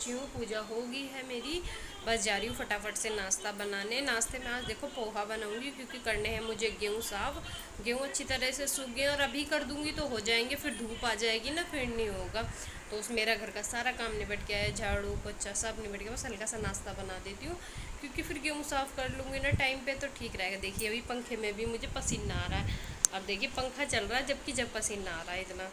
अच्छी हूँ। पूजा हो गई है मेरी, बस जा रही हूँ फटाफट से नाश्ता बनाने। नाश्ते में आज देखो पोहा बनाऊंगी, क्योंकि करने हैं मुझे गेहूँ साफ। गेहूँ अच्छी तरह से सूख गए और अभी कर दूंगी तो हो जाएंगे, फिर धूप आ जाएगी ना, फिर नहीं होगा। तो उस मेरा घर का सारा काम निपट गया है, झाड़ू पोछा सब निपट गया, बस हल्का सा नाश्ता बना देती हूँ, क्योंकि फिर गेहूँ साफ कर लूँगी ना टाइम पे तो ठीक रहेगा। देखिए अभी पंखे में भी मुझे पसीना आ रहा है, अब देखिए पंखा चल रहा है जबकि जब पसीना आ रहा है इतना।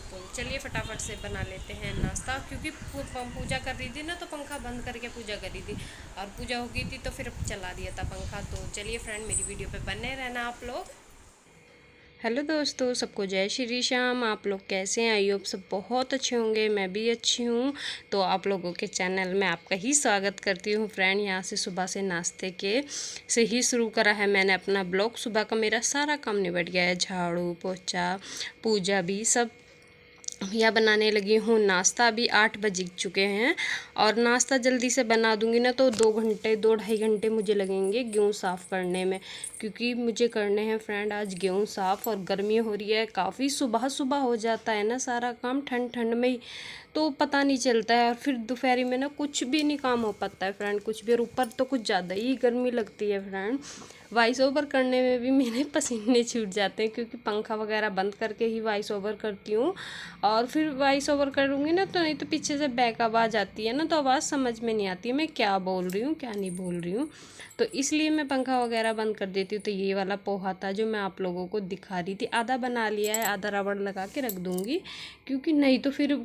तो चलिए फटाफट से बना लेते हैं नाश्ता, क्योंकि पूजा कर रही थी ना तो पंखा बंद करके पूजा करी थी, और पूजा हो गई थी तो फिर चला दिया था पंखा। तो चलिए फ्रेंड, मेरी वीडियो पे बने रहना आप लोग। हेलो दोस्तों, सबको जय श्री श्याम। आप लोग कैसे हैं? आई होप सब बहुत अच्छे होंगे, मैं भी अच्छी हूँ। तो आप लोगों के चैनल में आपका ही स्वागत करती हूँ फ्रेंड। यहाँ से सुबह से नाश्ते के से ही शुरू करा है मैंने अपना ब्लॉग। सुबह का मेरा सारा काम निपट गया है, झाड़ू पोछा पूजा भी सब या बनाने लगी हूँ। नाश्ता भी 8 बज चुके हैं, और नाश्ता जल्दी से बना दूंगी ना तो 2 घंटे 2 ढाई घंटे मुझे लगेंगे गेहूँ साफ़ करने में, क्योंकि मुझे करने हैं फ्रेंड आज गेहूँ साफ़। और गर्मी हो रही है काफ़ी, सुबह सुबह हो जाता है ना सारा काम, ठंड ठंड में ही, तो पता नहीं चलता है। और फिर दोपहरी में ना कुछ भी नहीं काम हो पाता है फ्रेंड, कुछ भी। और ऊपर तो कुछ ज़्यादा ही गर्मी लगती है फ्रेंड। वॉइस ओवर करने में भी मेरे पसीने छूट जाते हैं, क्योंकि पंखा वगैरह बंद करके ही वॉइस ओवर करती हूँ। और फिर वॉइस ओवर करूँगी ना तो नहीं तो पीछे से बैक आवाज़ आती है ना, तो आवाज़ समझ में नहीं आती है मैं क्या बोल रही हूँ क्या नहीं बोल रही हूँ। तो इसलिए मैं पंखा वगैरह बंद कर देती हूँ। तो ये वाला पोहा था जो मैं आप लोगों को दिखा रही थी, आधा बना लिया है, आधा रबड़ लगा के रख दूँगी, क्योंकि नहीं तो फिर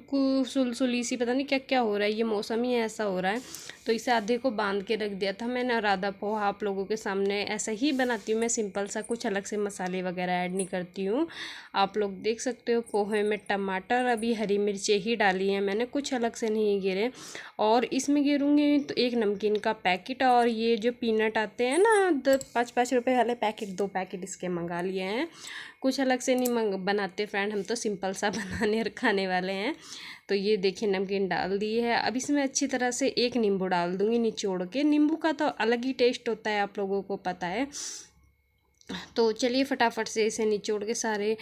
सुलसुली सी पता नहीं क्या क्या हो रहा है, ये मौसम ही ऐसा हो रहा है। तो इसे आधे को बांध के रख दिया था मैंने, और आधा पोहा आप लोगों के सामने ऐसा ही बनाती हूँ मैं, सिंपल सा, कुछ अलग से मसाले वगैरह ऐड नहीं करती हूँ। आप लोग देख सकते हो पोहे में टमाटर, अभी हरी मिर्चें ही डाली हैं मैंने, कुछ अलग से नहीं गिरे। और इसमें गिरूँगी तो एक नमकीन का पैकेट, और ये जो पीनट आते हैं ना 5-5 रुपए वाले पैकेट, 2 पैकेट इसके मंगा लिए हैं। कुछ अलग से नहीं बनाते फ्रेंड, हम तो सिंपल सा बनाने और खाने वाले हैं। तो ये देखिए नमकीन डाल दी है। अब इसमें अच्छी तरह से एक नींबू डाल दूँगी निचोड़ के। नींबू का तो अलग ही टेस्ट होता है, आप लोगों को पता है। तो चलिए फटाफट से इसे निचोड़ के सारे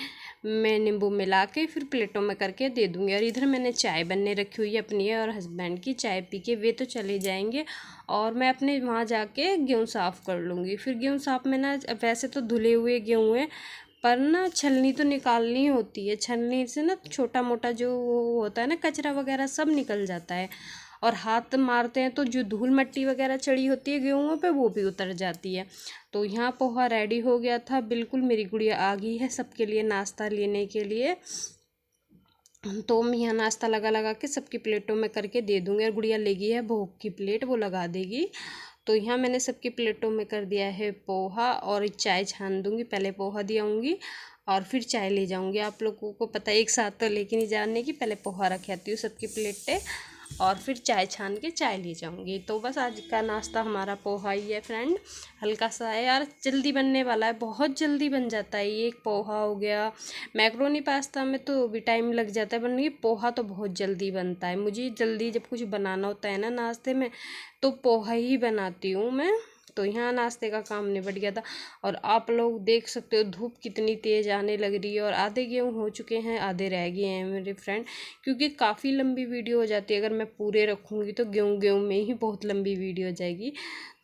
मैं नींबू मिला के फिर प्लेटों में करके दे दूँगी। और इधर मैंने चाय बनने रखी हुई है अपनी और हस्बैंड की, चाय पी के वे तो चले जाएंगे, और मैं अपने वहाँ जाके गेहूँ साफ़ कर लूँगी। फिर गेहूँ साफ़ में ना, वैसे तो धुले हुए गेहूँ हैं, पर ना छलनी तो निकालनी होती है। छलनी से ना छोटा मोटा जो वो होता है ना कचरा वगैरह सब निकल जाता है, और हाथ मारते हैं तो जो धूल मिट्टी वगैरह चढ़ी होती है गेहूँ पे वो भी उतर जाती है। तो यहाँ पोहा रेडी हो गया था बिल्कुल। मेरी गुड़िया आ गई है सबके लिए नाश्ता लेने के लिए, तो मैं यहाँ नाश्ता लगा लगा के सबकी प्लेटों में करके दे दूँगी। और गुड़िया ले गई है भोग की प्लेट, वो लगा देगी। तो यहाँ मैंने सबकी प्लेटों में कर दिया है पोहा, और चाय छान दूँगी, पहले पोहा दियाऊँगी और फिर चाय ले जाऊँगी। आप लोगों को पता है एक साथ तो लेके नहीं जाने की, पहले पोहा रख आती हूँ सबकी प्लेटें, और फिर चाय छान के चाय ले जाऊँगी। तो बस आज का नाश्ता हमारा पोहा ही है फ्रेंड, हल्का सा है यार, जल्दी बनने वाला है, बहुत जल्दी बन जाता है। ये एक पोहा हो गया, मैक्रोनी पास्ता में तो भी टाइम लग जाता है बनने, पोहा तो बहुत जल्दी बनता है। मुझे जल्दी जब कुछ बनाना होता है ना नाश्ते में तो पोहा ही बनाती हूँ मैं। तो यहाँ नाश्ते का काम निपट गया था। और आप लोग देख सकते हो धूप कितनी तेज़ आने लग रही है, और आधे गेहूँ हो चुके हैं, आधे रह गए हैं मेरे फ्रेंड, क्योंकि काफ़ी लंबी वीडियो हो जाती है। अगर मैं पूरे रखूँगी तो गेहूँ गेहूँ में ही बहुत लंबी वीडियो हो जाएगी।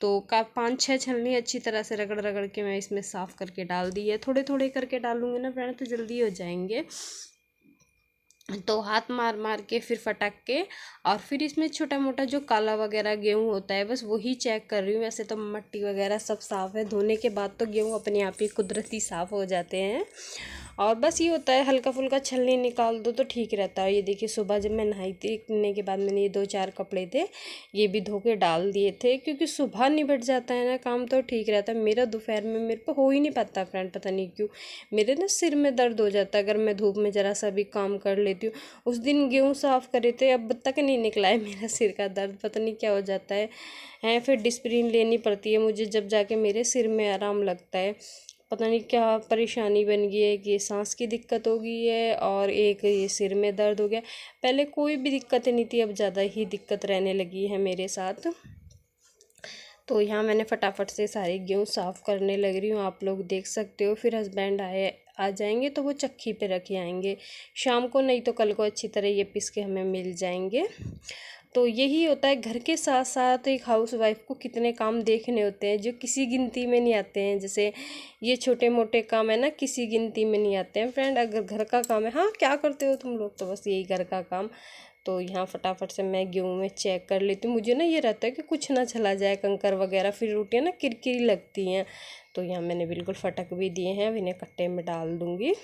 तो 5-6 छलनी अच्छी तरह से रगड़ रगड़ के मैं इसमें साफ़ करके डाल दी है। थोड़े थोड़े करके डालूँगी ना फ्रेंड तो जल्दी हो जाएंगे। तो हाथ मार मार के फिर फटक के, और फिर इसमें छोटा मोटा जो काला वगैरह गेहूँ होता है बस वही चेक कर रही हूँ। वैसे तो मट्टी वगैरह सब साफ़ है, धोने के बाद तो गेहूँ अपने आप ही कुदरती साफ़ हो जाते हैं। और बस ये होता है हल्का फुल्का छलनी निकाल दो तो ठीक रहता है। ये देखिए सुबह जब मैं नहाई थी नहाने के बाद मैंने ये 2-4 कपड़े थे ये भी धो के डाल दिए थे, क्योंकि सुबह निबट जाता है ना काम तो ठीक रहता है। मेरा दोपहर में मेरे को हो ही नहीं पाता फ्रेंड, पता नहीं क्यों मेरे ना सिर में दर्द हो जाता है अगर मैं धूप में ज़रा सा भी काम कर लेती हूँ। उस दिन गेहूँ साफ़ करे थे, अब तक नहीं निकला है मेरा सिर का दर्द, पता नहीं क्या हो जाता है। फिर डिस्प्रिन लेनी पड़ती है मुझे, जब जाके मेरे सिर में आराम लगता है। पता नहीं क्या परेशानी बन गई है कि सांस की दिक्कत हो गई है और एक ये सिर में दर्द हो गया। पहले कोई भी दिक्कत नहीं थी, अब ज़्यादा ही दिक्कत रहने लगी है मेरे साथ। तो यहाँ मैंने फटाफट से सारे गेहूँ साफ़ करने लग रही हूँ, आप लोग देख सकते हो। फिर हस्बैंड आ जाएंगे तो वो चक्की पे रखे आएंगे शाम को, नहीं तो कल को अच्छी तरह ये पीस के हमें मिल जाएंगे। तो यही होता है, घर के साथ साथ एक हाउसवाइफ को कितने काम देखने होते हैं जो किसी गिनती में नहीं आते हैं। जैसे ये छोटे मोटे काम है ना, किसी गिनती में नहीं आते हैं फ्रेंड। अगर घर का काम है, हाँ क्या करते हो तुम लोग, तो बस यही घर का काम। तो यहाँ फटाफट से मैं गेहूँ में चेक कर लेती हूँ। मुझे ना ये रहता है कि कुछ ना चला जाए, कंकर वगैरह, फिर रोटियाँ ना किरकिरी लगती हैं। तो यहाँ मैंने बिल्कुल फटक भी दिए हैं, अब इन्हें कट्टे में डाल दूँगी।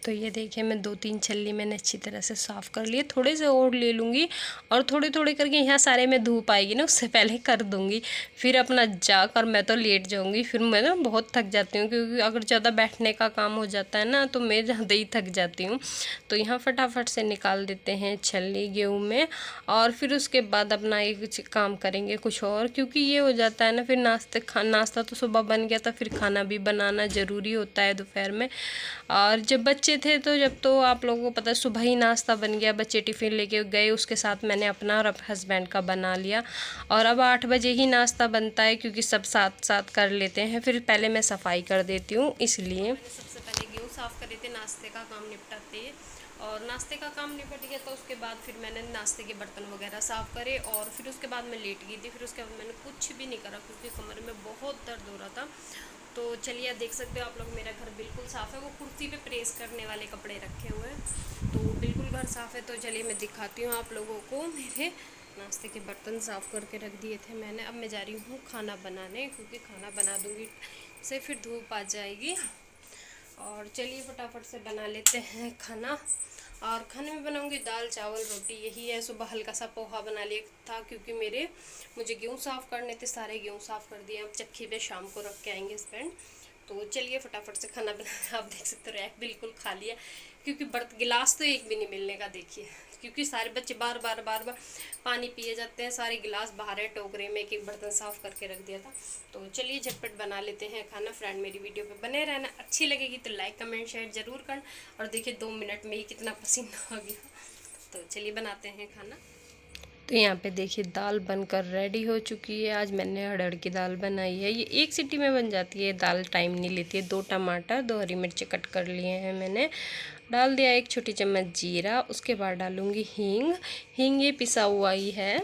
तो ये देखिए मैं 2-3 छल्ली मैंने अच्छी तरह से साफ़ कर लिए। थोड़े से और ले लूँगी और थोड़े थोड़े करके यहाँ सारे में धूप आएगी ना, उससे पहले कर दूँगी। फिर अपना जाकर मैं तो लेट जाऊँगी। फिर मैं ना बहुत थक जाती हूँ, क्योंकि अगर ज़्यादा बैठने का काम हो जाता है ना तो मैं ज़्यादा ही थक जाती हूँ। तो यहाँ फटाफट से निकाल देते हैं छल्ली गेहूँ में, और फिर उसके बाद अपना एक काम करेंगे कुछ और, क्योंकि ये हो जाता है ना फिर नाश्ता तो सुबह बन गया था, फिर खाना भी बनाना ज़रूरी होता है दोपहर में। और जब बच्चे थे तो आप लोगों को पता है सुबह ही नाश्ता बन गया, बच्चे टिफ़िन लेके गए, उसके साथ मैंने अपना और हस्बैंड का बना लिया। और अब 8 बजे ही नाश्ता बनता है, क्योंकि सब साथ साथ कर लेते हैं। फिर पहले मैं सफाई कर देती हूँ, इसलिए मैंने सबसे पहले गेहूँ साफ़ कर थे, नाश्ते का काम निपटाते। और नाश्ते का काम निपट गया तो उसके बाद फिर मैंने नाश्ते के बर्तन वगैरह साफ़ करे, और फिर उसके बाद मैं लेट गई थी। फिर उसके बाद मैंने कुछ भी नहीं करा, क्योंकि कमर में बहुत दर्द हो रहा था। तो चलिए आप देख सकते हो आप लोग, मेरा घर बिल्कुल साफ़ है। वो कुर्सी पे प्रेस करने वाले कपड़े रखे हुए हैं, तो बिल्कुल घर साफ़ है। तो चलिए मैं दिखाती हूँ आप लोगों को। मेरे नाश्ते के बर्तन साफ़ करके रख दिए थे मैंने। अब मैं जा रही हूँ खाना बनाने, क्योंकि खाना बना दूँगी से फिर धूप आ जाएगी। और चलिए फटाफट से बना लेते हैं खाना। और खाने में बनाऊंगी दाल चावल रोटी, यही है। सुबह हल्का सा पोहा बना लिया था, क्योंकि मुझे गेहूँ साफ़ करने थे, सारे गेहूँ साफ़ कर दिए। अब चक्की पे शाम को रख के आएंगे हस्बैंड। तो चलिए फटाफट से खाना बना। आप देख सकते हो रैक बिल्कुल खाली है, क्योंकि गिलास तो एक भी नहीं मिलने का, देखिए, क्योंकि सारे बच्चे बार बार पानी पिए जाते हैं। सारे गिलास बाहर है टोकरे में, एक एक बर्तन साफ़ करके रख दिया था। तो चलिए झटपट बना लेते हैं खाना। फ्रेंड मेरी वीडियो पे बने रहना, अच्छी लगेगी तो लाइक कमेंट शेयर ज़रूर करना। और देखिए 2 मिनट में ही कितना पसीना आ गया। तो चलिए बनाते हैं खाना। तो यहाँ पे देखिए दाल बनकर रेडी हो चुकी है। आज मैंने अरहर की दाल बनाई है। ये 1 सीटी में बन जाती है, दाल टाइम नहीं लेती है। 2 टमाटर 2 हरी मिर्ची कट कर लिए हैं मैंने। डाल दिया 1 छोटी चम्मच जीरा, उसके बाद डालूँगी हींग ये पिसा हुआ ही है।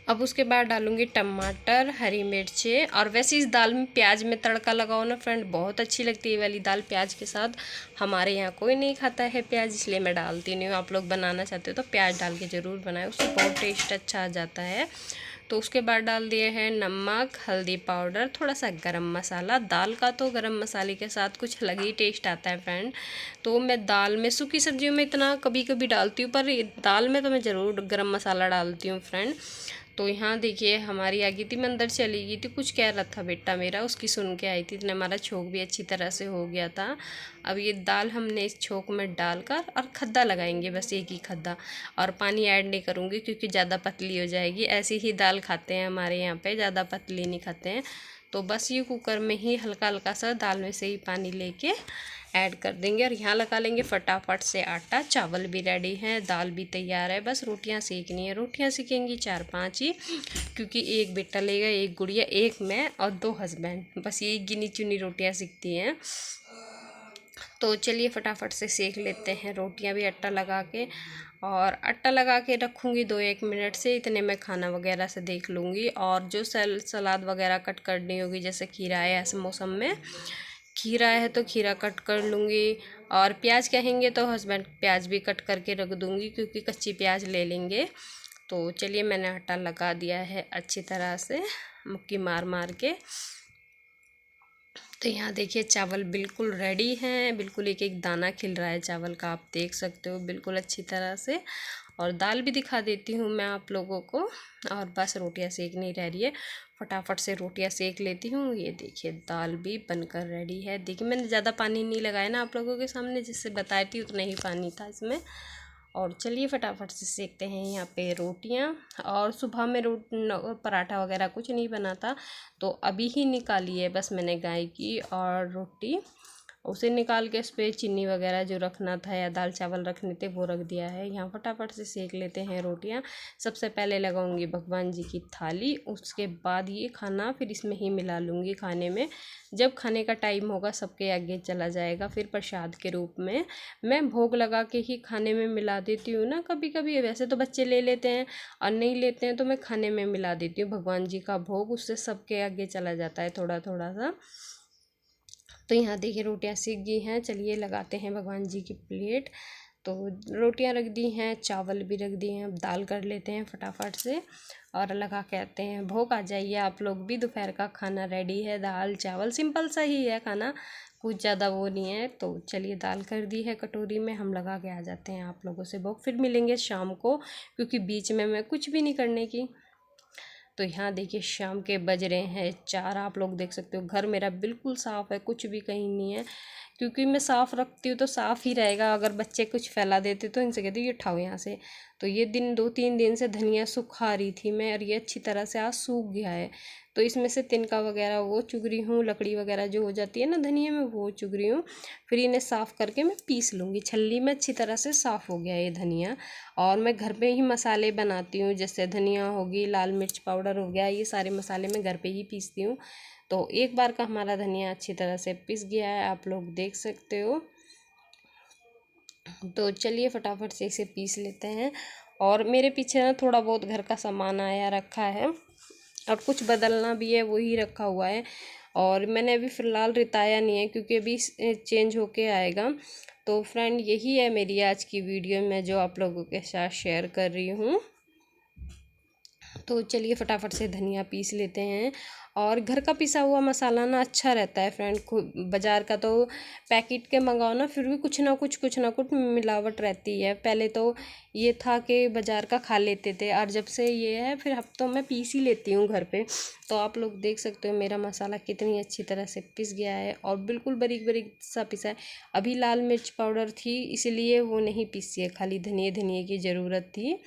अब उसके बाद डालूँगी टमाटर हरी मिर्चें। और वैसे इस दाल में प्याज में तड़का लगाओ ना फ्रेंड, बहुत अच्छी लगती है ये वाली दाल प्याज के साथ। हमारे यहाँ कोई नहीं खाता है प्याज, इसलिए मैं डालती नहीं हूँ। आप लोग बनाना चाहते हो तो प्याज डाल के ज़रूर बनाएं, उससे बहुत टेस्ट अच्छा आ जाता है। तो उसके बाद डाल दिए हैं नमक हल्दी पाउडर, थोड़ा सा गरम मसाला। दाल का तो गरम मसाले के साथ कुछ अलग ही टेस्ट आता है फ्रेंड। तो मैं दाल में सूखी सब्जियों में इतना कभी कभी डालती हूँ, पर दाल में तो मैं ज़रूर गरम मसाला डालती हूँ फ्रेंड। तो यहाँ देखिए हमारी आ गई थी, मैं अंदर चली गई थी, कुछ कह रहा था बेटा मेरा, उसकी सुन के आई थी। इतना हमारा छोंक भी अच्छी तरह से हो गया था। अब ये दाल हमने इस छोंक में डालकर और खद्दा लगाएंगे, बस एक ही खद्दा। और पानी ऐड नहीं करूँगी, क्योंकि ज़्यादा पतली हो जाएगी। ऐसी ही दाल खाते हैं हमारे यहाँ पे, ज़्यादा पतली नहीं खाते हैं। तो बस ये कुकर में ही हल्का हल्का सा दाल में से ही पानी लेके ऐड कर देंगे। और यहाँ लगा लेंगे फटाफट से आटा। चावल भी रेडी हैं, दाल भी तैयार है, बस रोटियाँ सेकनी है। रोटियाँ सेकेंगी 4-5 ही, क्योंकि एक बेटा लेगा, एक गुड़िया, एक मैं और 2 हस्बैंड, बस यही गिनी चुनी रोटियाँ सीखती हैं। तो चलिए फटाफट से सेक लेते हैं रोटियां भी आटा लगा के। और आटा लगा के रखूँगी 2-1 मिनट से, इतने में खाना वगैरह से देख लूँगी। और जो सलाद वगैरह कट करनी होगी, जैसे खीरा है, ऐसे मौसम में खीरा है तो खीरा कट कर लूँगी। और प्याज कहेंगे तो हस्बैंड प्याज भी कट करके रख दूँगी, क्योंकि कच्ची प्याज ले लेंगे। तो चलिए मैंने आटा लगा दिया है अच्छी तरह से, मुक्की मार मार के। तो यहाँ देखिए चावल बिल्कुल रेडी हैं, बिल्कुल एक एक दाना खिल रहा है चावल का, आप देख सकते हो बिल्कुल अच्छी तरह से। और दाल भी दिखा देती हूँ मैं आप लोगों को। और बस रोटियाँ सेकनी रह रही है, फटाफट से रोटियाँ सेक लेती हूँ। ये देखिए दाल भी बनकर रेडी है। देखिए मैंने ज़्यादा पानी नहीं लगाया ना आप लोगों के सामने, जिससे बताई थी उतना ही पानी था इसमें। और चलिए फटाफट से सेकते हैं यहाँ पे रोटियाँ। और सुबह में पराठा वगैरह कुछ नहीं बना था, तो अभी ही निकाली है बस मैंने गाय की और रोटी। उसे निकाल के इस पर चीनी वगैरह जो रखना था या दाल चावल रखने थे वो रख दिया है। यहाँ फटाफट से सेक लेते हैं रोटियाँ। सबसे पहले लगाऊंगी भगवान जी की थाली, उसके बाद ये खाना फिर इसमें ही मिला लूँगी खाने में। जब खाने का टाइम होगा सबके आगे चला जाएगा, फिर प्रसाद के रूप में मैं भोग लगा के ही खाने में मिला देती हूँ ना। कभी कभी वैसे तो बच्चे ले लेते हैं और नहीं लेते हैं तो मैं खाने में मिला देती हूँ भगवान जी का भोग, उससे सबके आगे चला जाता है थोड़ा थोड़ा सा। तो यहाँ देखिए रोटियाँ सीख गई हैं। चलिए लगाते हैं भगवान जी की प्लेट। तो रोटियाँ रख दी हैं, चावल भी रख दिए हैं, अब दाल कर लेते हैं फटाफट से और लगा के आते हैं भोग। आ जाइए आप लोग भी, दोपहर का खाना रेडी है। दाल चावल सिंपल सा ही है खाना, कुछ ज़्यादा वो नहीं है। तो चलिए दाल कर दी है कटोरी में, हम लगा के आ जाते हैं आप लोगों से भोग। फिर मिलेंगे शाम को, क्योंकि बीच में मैं कुछ भी नहीं करने की। तो यहाँ देखिए शाम के बज रहे हैं 4। आप लोग देख सकते हो घर मेरा बिल्कुल साफ़ है, कुछ भी कहीं नहीं है, क्योंकि मैं साफ़ रखती हूँ तो साफ़ ही रहेगा। अगर बच्चे कुछ फैला देते तो इनसे कहती हूँ ये उठाओ यहाँ से। तो ये 2-3 दिन से धनिया सुखा रही थी मैं, और ये अच्छी तरह से आज सूख गया है। तो इसमें से तिनका वगैरह वो चुग रही हूँ, लकड़ी वगैरह जो हो जाती है ना धनिया में वो चुग रही हूँ। फिर इन्हें साफ़ करके मैं पीस लूँगी छलनी में। अच्छी तरह से साफ़ हो गया ये धनिया। और मैं घर पे ही मसाले बनाती हूँ, जैसे धनिया होगी, लाल मिर्च पाउडर हो गया, ये सारे मसाले मैं घर पे ही पीसती हूँ। तो एक बार का हमारा धनिया अच्छी तरह से पिस गया है, आप लोग देख सकते हो। तो चलिए फटाफट से इसे पीस लेते हैं। और मेरे पीछे ना थोड़ा बहुत घर का सामान आया रखा है और कुछ बदलना भी है, वही रखा हुआ है। और मैंने अभी फ़िलहाल रिताया नहीं है, क्योंकि अभी चेंज होके आएगा। तो फ्रेंड यही है मेरी आज की वीडियो में जो आप लोगों के साथ शेयर कर रही हूँ। तो चलिए फटाफट से धनिया पीस लेते हैं। और घर का पिसा हुआ मसाला ना अच्छा रहता है फ्रेंड। बाज़ार का तो पैकेट के मंगाओ ना, फिर भी कुछ ना कुछ मिलावट रहती है। पहले तो ये था कि बाज़ार का खा लेते थे, और जब से ये है फिर हफ्तों में पीस ही लेती हूँ घर पे। तो आप लोग देख सकते हो मेरा मसाला कितनी अच्छी तरह से पिस गया है और बिल्कुल बारीक बारीक सा पिसा है। अभी लाल मिर्च पाउडर थी इसलिए वो नहीं पीसी है, खाली धनिए की ज़रूरत थी,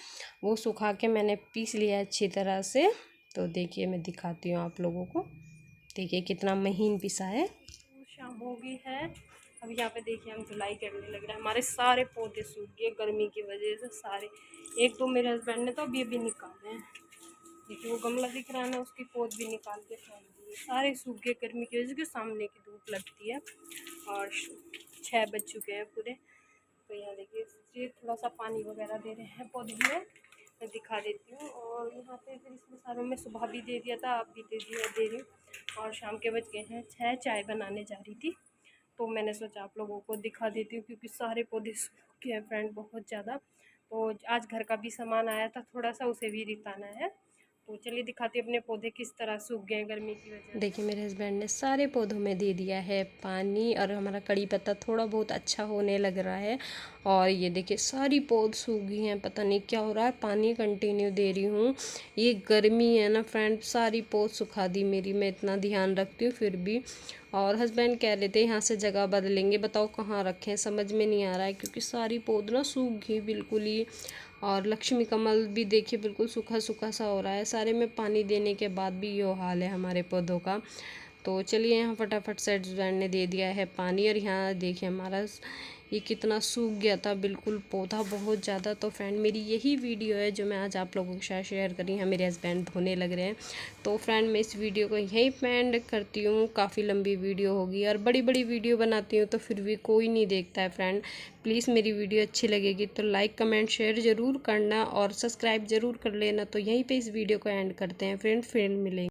वो सुखा के मैंने पीस लिया अच्छी तरह से। तो देखिए मैं दिखाती हूँ आप लोगों को, देखिए कितना महीन पिसा है। शाम हो गई है, अब यहाँ पे देखिए हम धुलाई करने लग रहे हैं। हमारे सारे पौधे सूख गए गर्मी की वजह से, सारे। एक दो मेरे हस्बैंड ने तो अभी निकाले हैं। देखिए वो गमला दिख रहा है ना, उसकी पौध भी निकाल के फेंक दिए, सारे सूख गए गर्मी की वजह से। सामने की धूप लगती है और 6 बज चुके हैं पूरे। तो यहाँ देखिए थोड़ा सा पानी वगैरह दे रहे हैं पौधे में, मैं दिखा देती हूँ। और यहाँ पे फिर इसमें सारों में सुबह भी दे दिया था, आप भी दे रही हूँ। और शाम के बज गए हैं 6, चाय बनाने जा रही थी, तो मैंने सोचा आप लोगों को दिखा देती हूँ, क्योंकि सारे पौधे सूखे हैं फ्रेंड बहुत ज़्यादा। तो आज घर का भी सामान आया था थोड़ा सा, उसे भी रिताना है। तो चलिए दिखाती हूँ अपने पौधे किस तरह सूख गए हैं गर्मी की वजह से। देखिए मेरे हस्बैंड ने सारे पौधों में दे दिया है पानी, और हमारा कड़ी पत्ता थोड़ा बहुत अच्छा होने लग रहा है। और ये देखिए सारी पौध सूख गई हैं, पता नहीं क्या हो रहा है, पानी कंटिन्यू दे रही हूँ। ये गर्मी है ना फ्रेंड, सारी पौध सुखा दी मेरी, मैं इतना ध्यान रखती हूँ फिर भी। और हस्बैंड कह रहे थे यहाँ से जगह बदलेंगे, बताओ कहाँ रखें, समझ में नहीं आ रहा है, क्योंकि सारी पौध ना सूख गई बिल्कुल ही। और लक्ष्मी कमल भी देखिए बिल्कुल सूखा सूखा सा हो रहा है, सारे में पानी देने के बाद भी ये हाल है हमारे पौधों का। तो चलिए यहाँ फटाफट से हस्बैंड ने दे दिया है पानी, और यहाँ देखिए हमारा ये कितना सूख गया था बिल्कुल पौधा बहुत ज़्यादा। तो फ्रेंड मेरी यही वीडियो है जो मैं आज आप लोगों के साथ शेयर करी है। मेरे हस्बैंड धोने लग रहे हैं, तो फ्रेंड मैं इस वीडियो को यहीं एंड करती हूँ। काफ़ी लंबी वीडियो होगी और बड़ी बड़ी वीडियो बनाती हूँ तो फिर भी कोई नहीं देखता है फ्रेंड। प्लीज़ मेरी वीडियो अच्छी लगेगी तो लाइक कमेंट शेयर ज़रूर करना और सब्सक्राइब ज़रूर कर लेना। तो यहीं पर इस वीडियो को एंड करते हैं फ्रेंड, फिर मिलेंगे।